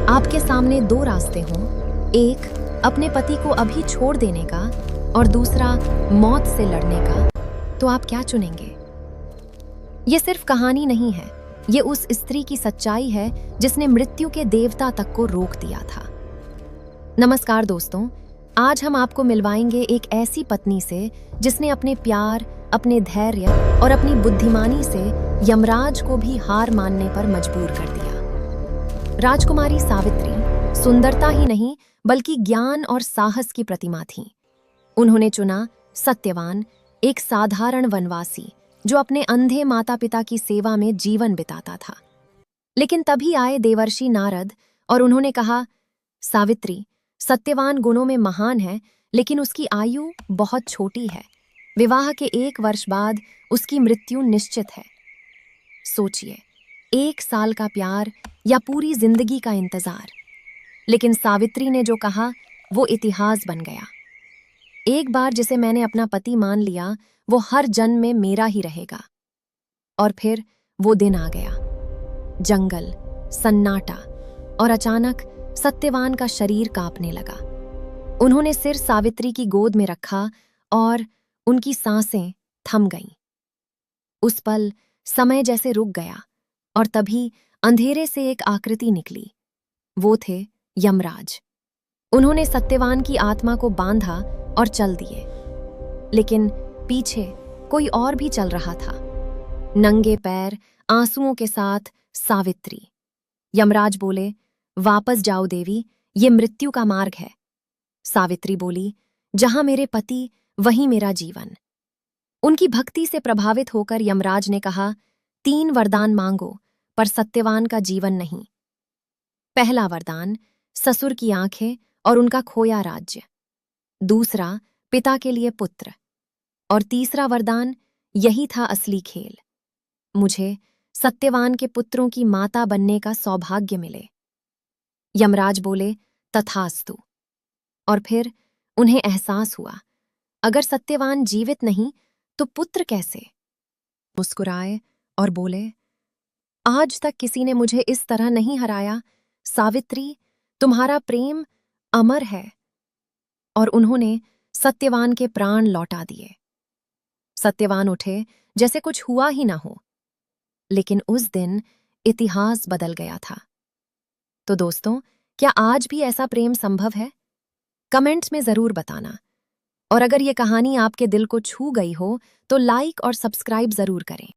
आपके सामने दो रास्ते हों, एक अपने पति को अभी छोड़ देने का और दूसरा मौत से लड़ने का, तो आप क्या चुनेंगे? ये सिर्फ कहानी नहीं है, ये उस स्त्री की सच्चाई है जिसने मृत्यु के देवता तक को रोक दिया था। नमस्कार दोस्तों, आज हम आपको मिलवाएंगे एक ऐसी पत्नी से जिसने अपने प्यार, अपने धैर्य और अपनी बुद्धिमानी से यमराज को भी हार मानने पर मजबूर कर दिया। राजकुमारी सावित्री सुंदरता ही नहीं बल्कि ज्ञान और साहस की प्रतिमा थी। उन्होंने चुना सत्यवान, एक साधारण वनवासी जो अपने अंधे माता पिता की सेवा में जीवन बिताता था। लेकिन तभी आए देवर्षि नारद और उन्होंने कहा, सावित्री, सत्यवान गुणों में महान है, लेकिन उसकी आयु बहुत छोटी है। विवाह के 1 वर्ष बाद उसकी मृत्यु निश्चित है। सोचिए, 1 साल का प्यार या पूरी जिंदगी का इंतजार। लेकिन सावित्री ने जो कहा वो इतिहास बन गया। एक बार जिसे मैंने अपना पति मान लिया, वो हर जन्म में मेरा ही रहेगा। और फिर वो दिन आ गया। जंगल, सन्नाटा और अचानक सत्यवान का शरीर कांपने लगा। उन्होंने सिर सावित्री की गोद में रखा और उनकी सांसें थम गईं। उस पल समय जैसे रुक गया और तभी अंधेरे से एक आकृति निकली। वो थे यमराज। उन्होंने सत्यवान की आत्मा को बांधा और चल दिए। लेकिन पीछे कोई और भी चल रहा था, नंगे पैर, आंसुओं के साथ सावित्री। यमराज बोले, वापस जाओ देवी, ये मृत्यु का मार्ग है। सावित्री बोली, जहां मेरे पति वहीं मेरा जीवन। उनकी भक्ति से प्रभावित होकर यमराज ने कहा, 3 वरदान मांगो, पर सत्यवान का जीवन नहीं। पहला वरदान, ससुर की आंखें और उनका खोया राज्य। दूसरा, पिता के लिए पुत्र। और तीसरा वरदान, यही था असली खेल, मुझे सत्यवान के पुत्रों की माता बनने का सौभाग्य मिले। यमराज बोले, तथास्तु। और फिर उन्हें एहसास हुआ, अगर सत्यवान जीवित नहीं तो पुत्र कैसे? मुस्कुराए और बोले, आज तक किसी ने मुझे इस तरह नहीं हराया। सावित्री, तुम्हारा प्रेम अमर है। और उन्होंने सत्यवान के प्राण लौटा दिए। सत्यवान उठे जैसे कुछ हुआ ही ना हो। लेकिन उस दिन इतिहास बदल गया था। तो दोस्तों, क्या आज भी ऐसा प्रेम संभव है? कमेंट्स में जरूर बताना। और अगर ये कहानी आपके दिल को छू गई हो तो लाइक और सब्सक्राइब जरूर करें।